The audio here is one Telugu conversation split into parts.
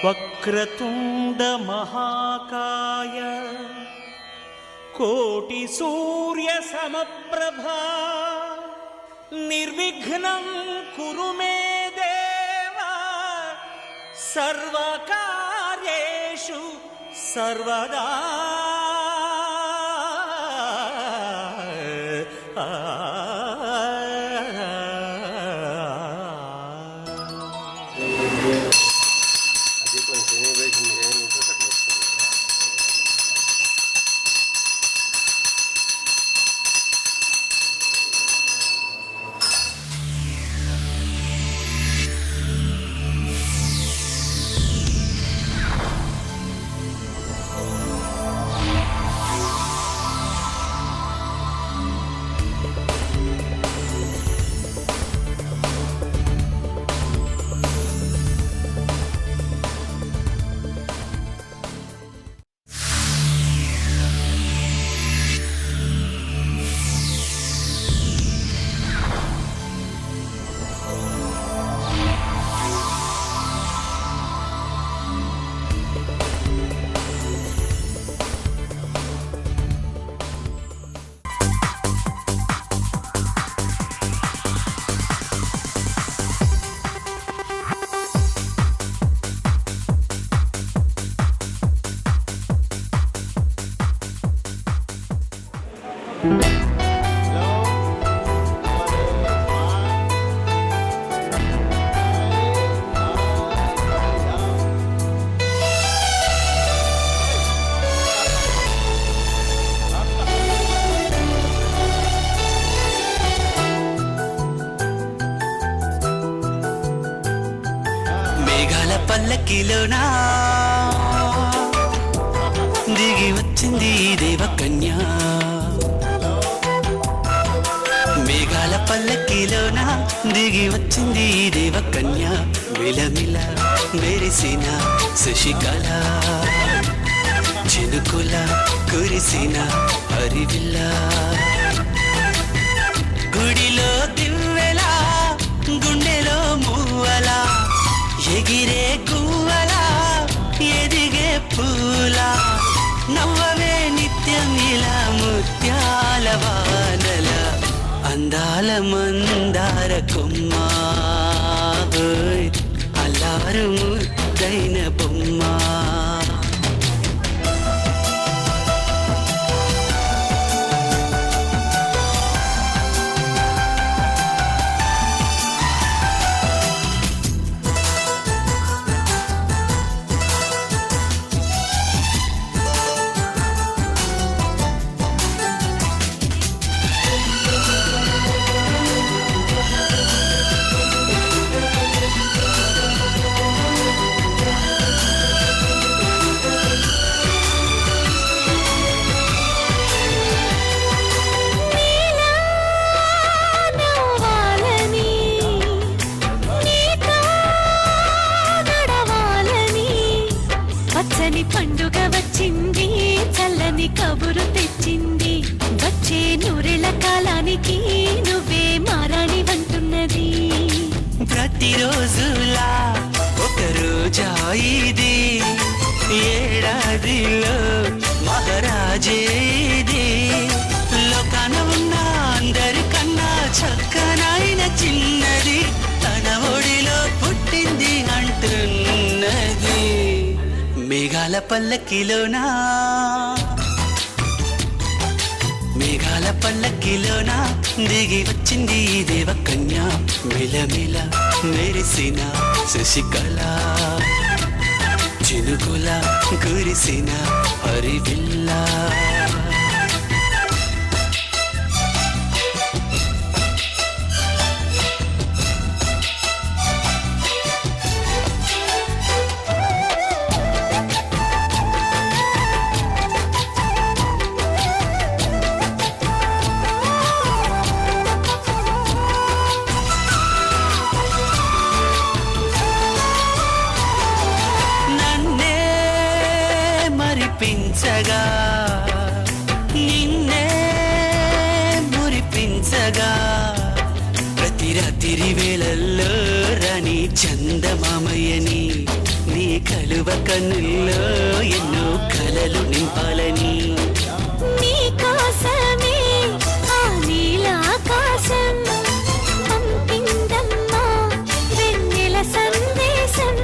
వక్రతుండ మహాకాయ కోటి సూర్య సమప్రభా నిర్విఘ్నం కురు మే దేవ సర్వకార్యేషు సర్వదా. మేఘాల పల్లకిలోనా దిగి వచ్చింది దేవకన్య. మేఘాల పల్లకిలోనా దిగి వచ్చింది దేవకన్య. మిలమిల మెరిసిన శశికళ చినుకుల కురిసిన హరివిల్ల. గుడిలో దివ్వెలా గుండెలో మూవలా ఎగిరే గువ్వలా ఎదిగే పూలా. నవ్వవే నిత్యం ఇలా ముత్యాల వానల అందాల మందార కొమ్మ. అల్లారు ముద్దైన బొమ్మ. పండుగ వచ్చింది, చల్లని కబురు తెచ్చింది. వచ్చే నూరెళ్ళ కాలానికి నువ్వే మారాణి వంటున్నది. ప్రతిరోజులా ఒక రోజా ఇది, ఏడాదిలో మహారాజేది. లోకాన ఉన్న అందరికన్నా చక్కనైన చిన్నది తన ఒడిలో పుట్టింది అంటున్నది. మేఘాల పల్లకిలోనా మేఘాల పల్లకిలోనా దిగి వచ్చింది దేవకన్య. మిలమిల మెరిసిన శశికళ చినుకుల కురిసిన హరివిల్ల. మురిపించగా నిన్నే మురిపించగా ప్రతి రాత్రి వేళల్లో రాణి చందమామయ్యని నీ కలు కలువ కన్నుల్లో ఎన్నో కలలు నింపాలని నీ కోసమే ఆ నీలాకాశం పంపిందమ్మా వెన్నెల సందేశం.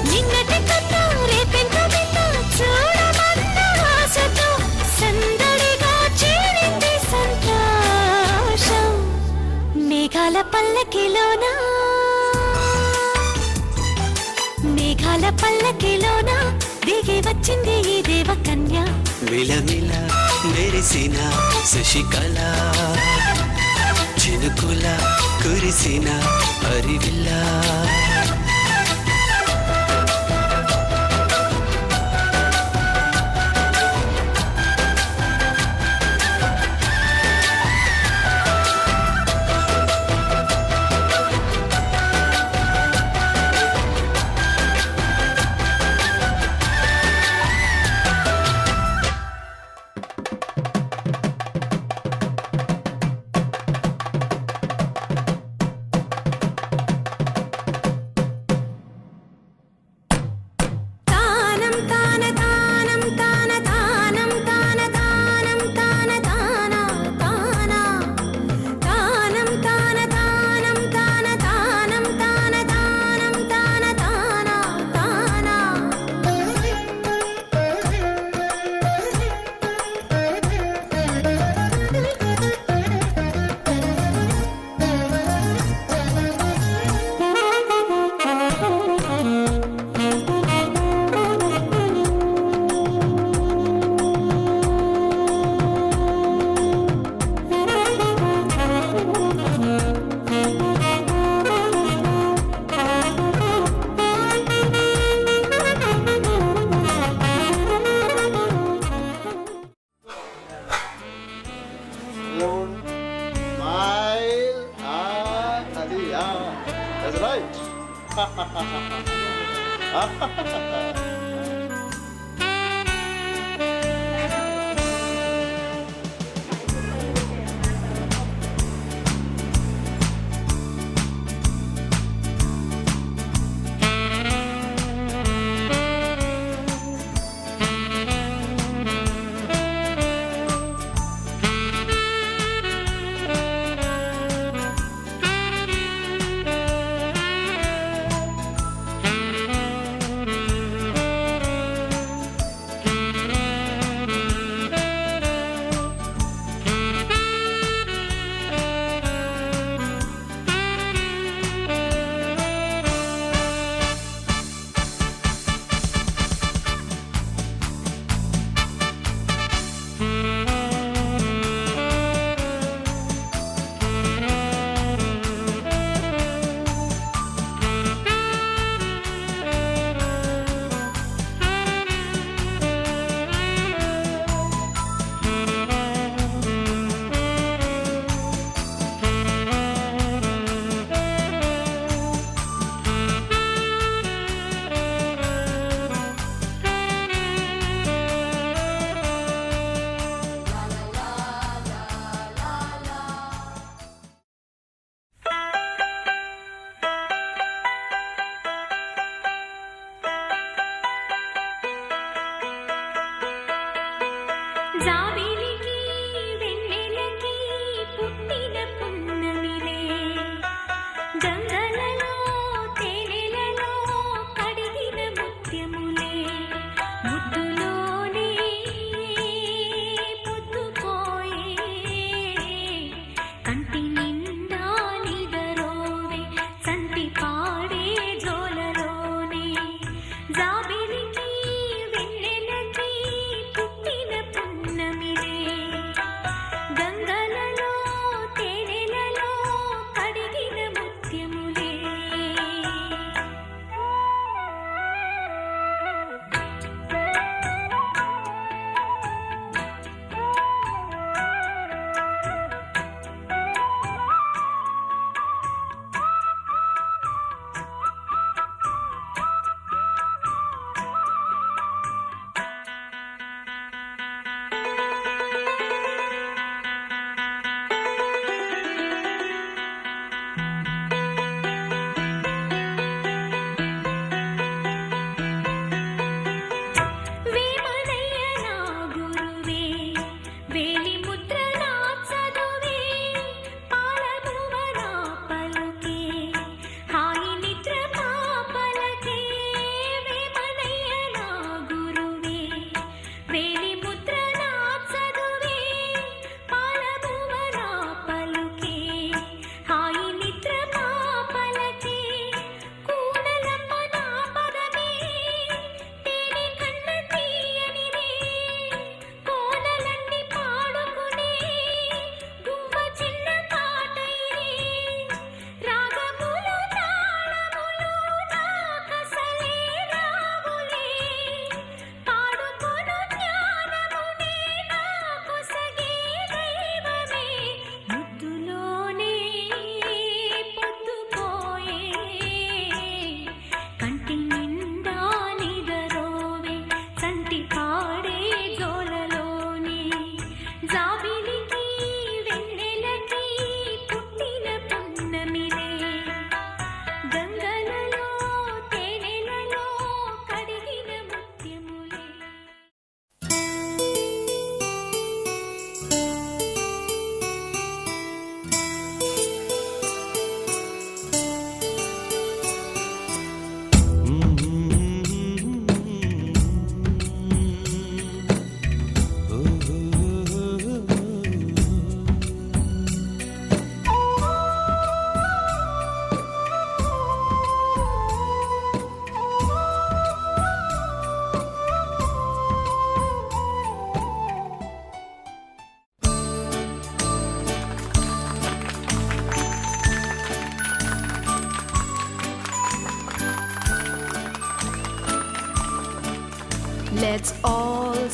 నిన్నటి కన్నా రేపెంత విన్న చూడమన్న ఆశతో సందడిగా చేరింది సంతోషం. మేఘాల పల్లకిలోనా మేఘాల పల్లకిలోనా దిగి వచ్చింది ఈ దేవకన్య. విలమిల మెరిసిన శశికళ చినుకుల కురిసిన హరివిల్లా తానం తాన తానం తాన తానం తాన తానం తాన తాన తాన తానం తాన తానం తాన తానం తాన తానం తాన తాన Smile. Adi, that's right.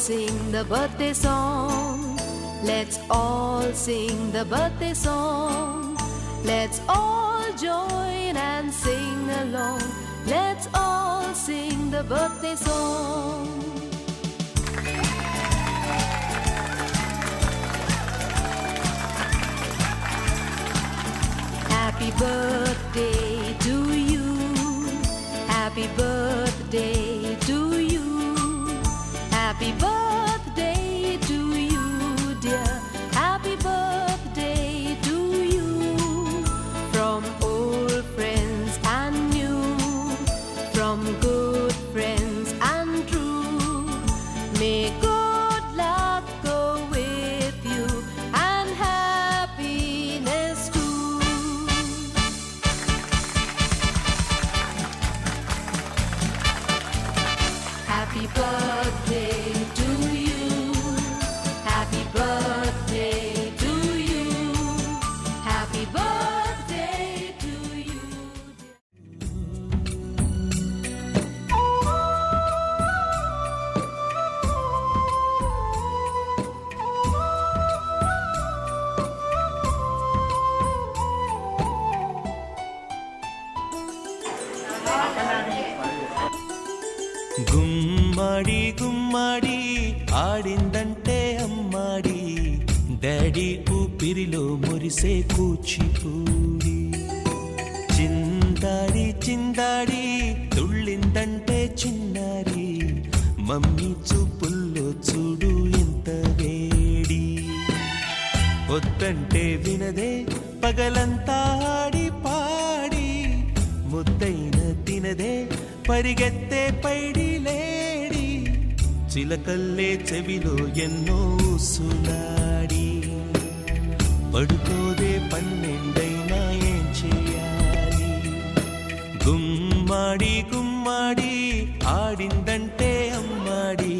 sing the birthday song. Let's all sing the birthday song. Let's all join and sing along. Let's all sing the birthday song. Happy birthday to you. Happy birthday to you. Happy birthday to you, dear. Happy birthday to you. From old friends and new, from good friends and true. May good luck go with you and happiness too. Happy birthday to you. Happy birthday to you. Happy birthday to you. గుమ్మడి గుమ్మడి ఆడిందంటే అమ్మాడి డాడీ ఊపిరిలో మురిసే కూచిపూడి చిందాడి చిందాడి తుళ్ళిందంటే చిన్నారి మమ్మీ చూపుల్లో చూడు ఎంత వేడి వద్దంటే వినదే పగలంతా ఆడి పాడి ముద్దైన తినదే పరిగెత్తే పైడి లేడి చిలకల్లే చెవిలో ఎన్నో సులాడి పడుకోదే పన్నెండైనా ఏం చేయాలి గుమ్మాడి గుమ్మాడి ఆడిందంటే అమ్మాడి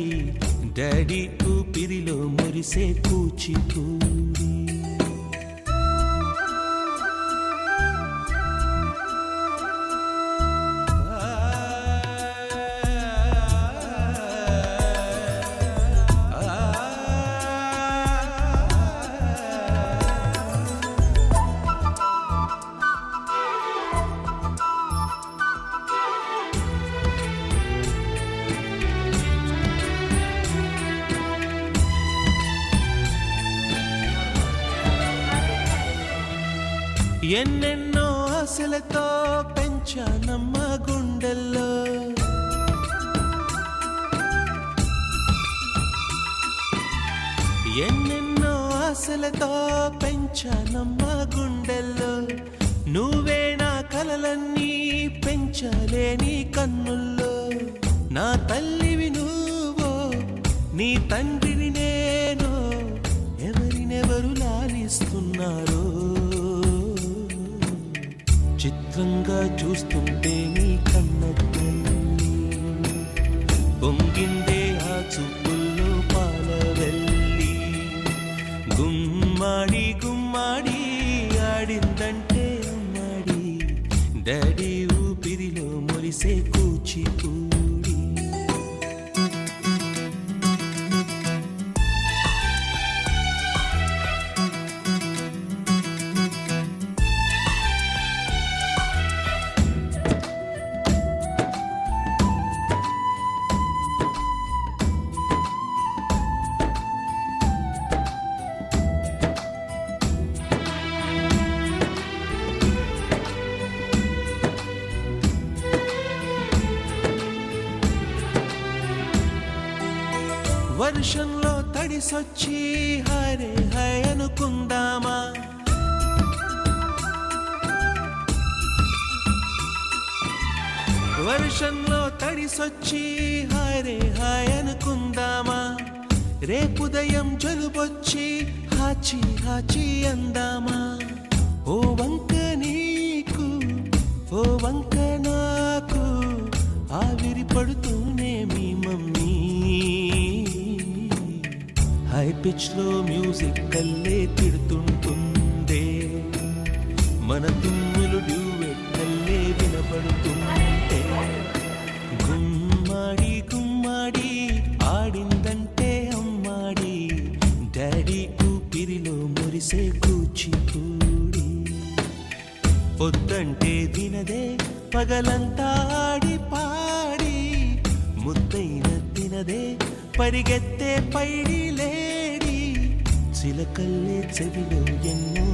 డాడీ ఊపిరిలో మురిసే కూచిపూడి ఎన్నెన్నో ఆశలతో పెంచానమ్మ గుండెల్లో ఎన్నెన్నో ఆశలతో పెంచానమ్మ గుండెల్లో నువ్వే నా కలలన్నీ పెంచలేని కన్నుల్లో నా తల్లివి నువ్వో నీ తండ్రిని నేను ఎవరినెవరు లాలిస్తున్నారో చిత్రంగా చూస్తుంటే నీ కన్న తల్లి పొంగిందే ఆ చూపుల్లో పాలవెల్లి గుమ్మాడి గుమ్మాడి ఆడిందంటే అమ్మాడి డాడీ ఊపిరిలో మురిసే కూచిపూడి వర్షంలో తడిసొచ్చి హరే హై అనుకుందామా వర్షంలో తడిసొచ్చి హరే హాయ్ అనుకుందామా రేపుదయం జలుబొచ్చి హాచి హాచి అందామా ఓ వంక నీకు ఓ వంక నాకు ఆవిరి పడుతూనే మీ మమ్మీ హై పిచ్ లో మ్యూజిక్ కల్లే తిడుతుంటుందే మన తుమ్ములు డ్యూయెట్ కల్లే వినపడుతుంటే గుమ్మాడి గుమ్మాడి ఆడిందంటే మెరిసే కూచిపూడి పొద్దంటే వినదే పగలంతా ఆడి పాడి ముద్దైన తినదే పరిగెత్తే పైడి లేడి చిలకల్లే చెవిలో ఎన్నో